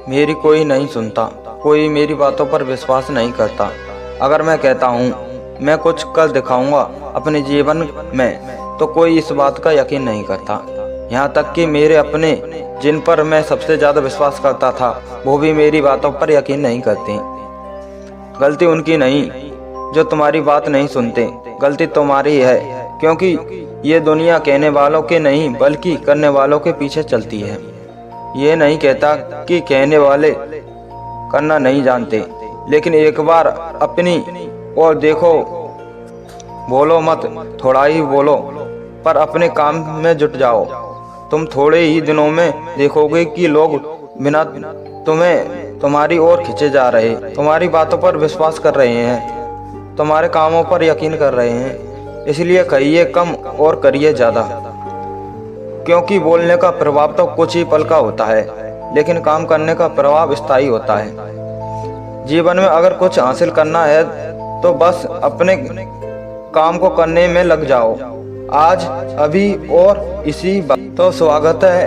मेरी कोई नहीं सुनता, कोई मेरी बातों पर विश्वास नहीं करता। अगर मैं कहता हूँ मैं कुछ कर दिखाऊंगा अपने जीवन में, तो कोई इस बात का यकीन नहीं करता। यहाँ तक कि मेरे अपने, जिन पर मैं सबसे ज़्यादा विश्वास करता था, वो भी मेरी बातों पर यकीन नहीं करते। गलती उनकी नहीं जो तुम्हारी बात नहीं सुनते, गलती तुम्हारी है, क्योंकि ये दुनिया कहने वालों के नहीं बल्कि करने वालों के पीछे चलती है। ये नहीं कहता कि कहने वाले करना नहीं जानते, लेकिन एक बार अपनी और देखो। बोलो मत, थोड़ा ही बोलो, पर अपने काम में जुट जाओ। तुम थोड़े ही दिनों में देखोगे कि लोग बिना तुम्हें तुम्हारी ओर खींचे जा रहे, तुम्हारी बातों पर विश्वास कर रहे हैं, तुम्हारे कामों पर यकीन कर रहे हैं। इसलिए कहिए कम और करिए ज़्यादा, क्योंकि बोलने का प्रभाव तो कुछ ही पल का होता है, लेकिन काम करने का प्रभाव स्थायी होता है। जीवन में अगर कुछ हासिल करना है तो बस अपने काम को करने में लग जाओ, आज, अभी और इसी बात। तो स्वागत है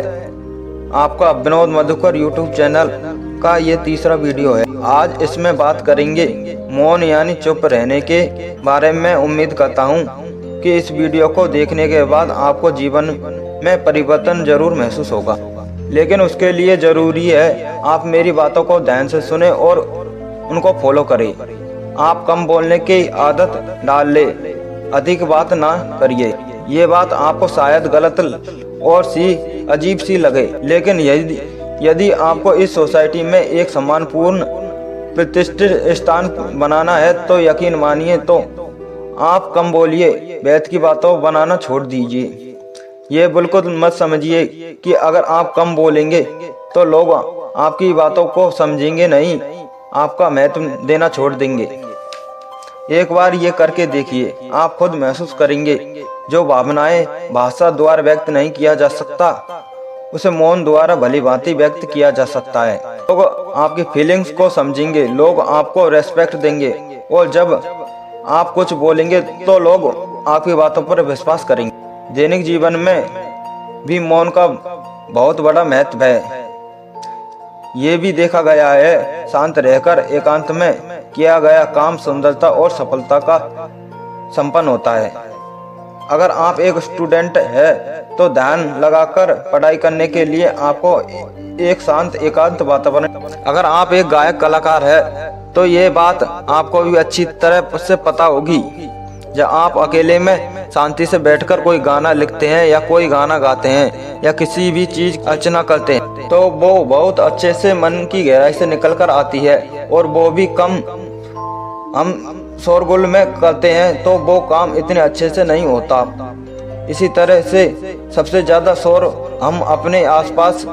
आपका विनोद मधुकर यूट्यूब चैनल का ये तीसरा वीडियो है। आज इसमें बात करेंगे मौन यानी चुप रहने के बारे में। उम्मीद करता हूँ कि इस वीडियो को देखने के बाद आपको जीवन में परिवर्तन जरूर महसूस होगा, लेकिन उसके लिए जरूरी है आप मेरी बातों को ध्यान से सुने और उनको फॉलो करें। आप कम बोलने की आदत डाल ले, अधिक बात ना करिए। ये बात आपको शायद गलत और अजीब सी लगे, लेकिन यदि आपको इस सोसाइटी में एक सम्मानपूर्ण प्रतिष्ठित स्थान बनाना है तो यकीन मानिए तो आप कम बोलिए, बैठ की बातों बनाना छोड़ दीजिए। ये बिल्कुल मत समझिए कि अगर आप कम बोलेंगे तो लोग आपकी बातों को समझेंगे नहीं, आपका महत्व देना छोड़ देंगे। एक बार ये करके देखिए, आप खुद महसूस करेंगे जो भावनाएं भाषा द्वारा व्यक्त नहीं किया जा सकता, उसे मौन द्वारा भली भांति व्यक्त किया जा सकता है। लोग आपकी फीलिंग्स को समझेंगे, लोग आपको रेस्पेक्ट देंगे, और जब आप कुछ बोलेंगे तो लोग आपकी बातों पर विश्वास करेंगे। दैनिक जीवन में भी मौन का बहुत बड़ा महत्व है। ये भी देखा गया है, शांत रहकर एकांत में किया गया काम सुंदरता और सफलता का संपन्न होता है। अगर आप एक स्टूडेंट है तो ध्यान लगाकर पढ़ाई करने के लिए आपको एक शांत एकांत वातावरण। अगर आप एक गायक कलाकार है तो ये बात आपको भी अच्छी तरह से पता होगी। जब आप अकेले में शांति से बैठकर कोई गाना लिखते हैं या कोई गाना गाते हैं या किसी भी चीज अर्चना करते हैं तो वो बहुत अच्छे से मन की गहराई से निकल कर आती है, और वो भी कम हम शोरगुल में करते हैं तो वो काम इतने अच्छे से नहीं होता। इसी तरह से सबसे ज्यादा शोर हम अपने आसपास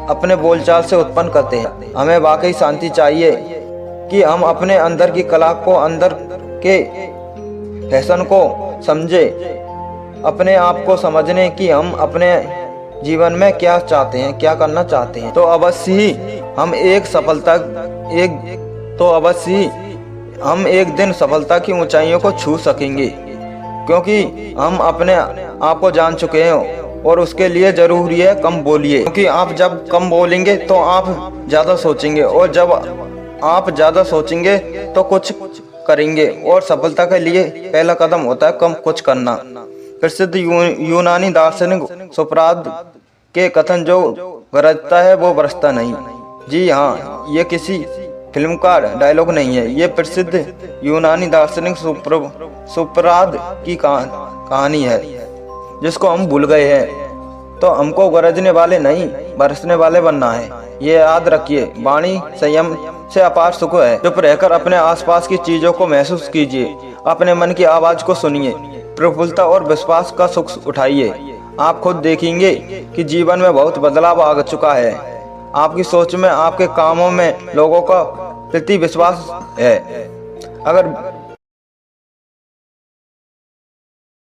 अपने बोलचाल से उत्पन्न करते हैं। हमें वाकई शांति चाहिए कि हम अपने अंदर की कला को, अंदर के फैशन को समझे, अपने आप को समझने कि हम अपने जीवन में क्या चाहते हैं, क्या करना चाहते हैं। तो अवश्य ही हम एक दिन सफलता की ऊंचाइयों को छू सकेंगे, क्योंकि हम अपने आप को जान चुके हैं। और उसके लिए जरूरी है कम बोलिए, क्योंकि आप जब कम बोलेंगे तो आप ज्यादा सोचेंगे, और जब आप ज्यादा सोचेंगे तो कुछ करेंगे, और सफलता के लिए पहला कदम होता है कम कुछ करना। प्रसिद्ध यूनानी दार्शनिक सोक्रात के कथन, जो गरजता है वो बरसता नहीं। जी हाँ, ये किसी फिल्म का डायलॉग नहीं है, ये प्रसिद्ध यूनानी दार्शनिक सोक्रात की कहानी है, जिसको हम भूल गए हैं। तो हमको गरजने वाले नहीं, बरसने वाले बनना है। ये याद रखिए, वाणी संयम से अपार सुख है। चुप रहकर अपने आसपास की चीजों को महसूस कीजिए, अपने मन की आवाज को सुनिए, प्रफुल्लता और विश्वास का सुख उठाइए। आप खुद देखेंगे कि जीवन में बहुत बदलाव आ चुका है। आपकी सोच में, आपके कामों में लोगों का प्रति विश्वास है। अगर